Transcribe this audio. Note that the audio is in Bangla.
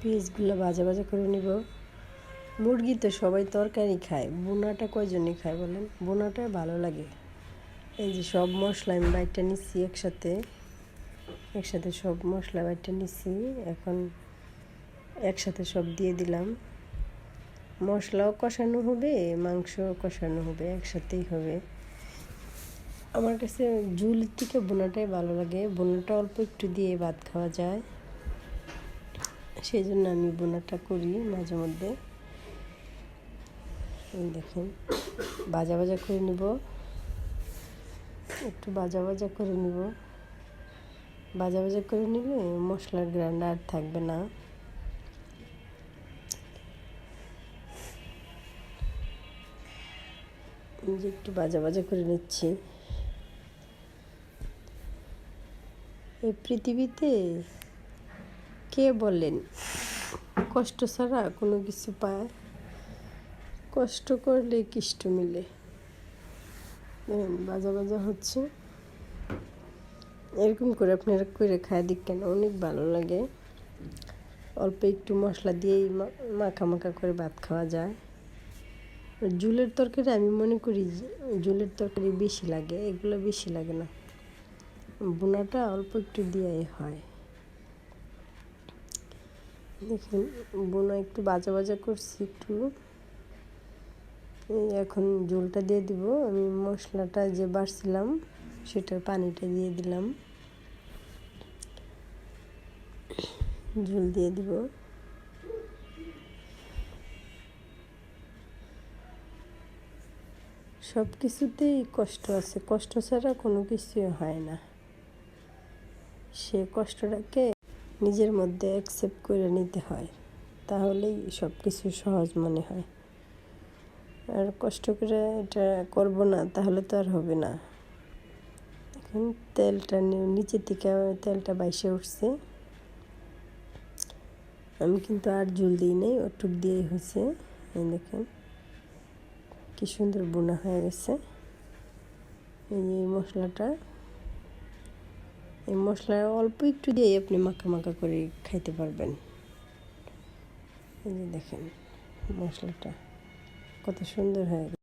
পিসগুলো ভাজা ভাজা করে নিব। মুরগি তো সবাই তরকারি খায়, বোনাটা কয়জনই খায় বলেন? বোনাটাই ভালো লাগে। এই যে সব মশলা আমি বাইটটা নিচ্ছি একসাথে সব মশলা বাইটটা নিচ্ছি। এখন একসাথে সব দিয়ে দিলাম। মশলাও কষানো হবে, মাংসও কষানো হবে, একসাথেই হবে। আমার কাছে ঝুলের থেকে বোনাটাই ভালো লাগে। বোনাটা অল্প একটু দিয়ে ভাত খাওয়া যায়, সেই জন্য আমি বোনাটা করি মাঝে মধ্যে। দেখুন ভাজা ভাজা করে নিব, একটু ভাজা ভাজা করে নিব। ভাজা ভাজা করে নিলে মশলার গ্রান্ড আর থাকবে না। যে একটু ভাজা ভাজা করে নিচ্ছি। এই পৃথিবীতে কে বলেন কষ্ট ছাড়া কোনো কিছু পায়? কষ্ট করলে কিষ্ট মিলে। ভাজা ভাজা হচ্ছে, এরকম করে আপনারা করে খায় দেখেন, অনেক ভালো লাগে। অল্প একটু মশলা দিয়েই মাখা মাখা করে ভাত খাওয়া যায়। ঝুলের তরকারি আমি মনে করি ঝুলের তরকারি বেশি লাগে, এগুলো বেশি লাগে না। বোনাটা অল্প একটু দিয়েই হয়। দেখুন বোনা একটু ভাজা ভাজা করছি একটু। এখন ঝোলটা দিয়ে দিব। আমি মশলাটা যে বাড়ছিলাম সেটার পানিটা দিয়ে দিলাম, ঝোল দিয়ে দিব। সব কিছুতেই কষ্ট আছে, কষ্ট ছাড়া কোনো কিছুই হয় না। সে কষ্টটাকে নিজের মধ্যে অ্যাকসেপ্ট করে নিতে হয়, তাহলেই সব কিছু সহজ মনে হয়। আর কষ্ট করে এটা করব না তাহলে তো আর হবে না। এখন তেলটা নিচের থেকে তেলটা বাইসে উঠছে। আমি কিন্তু আর ঝোল দিই নাই, ওটুক দিয়েই হয়েছে। দেখেন কি সুন্দর বোনা হয়ে গেছে। এই মশলাটা, এই মশলা অল্প একটু দিয়ে আপনি মাখা মাখা করে খাইতে পারবেন। এই যে দেখেন মশলাটা কত সুন্দর হয়ে গেছে।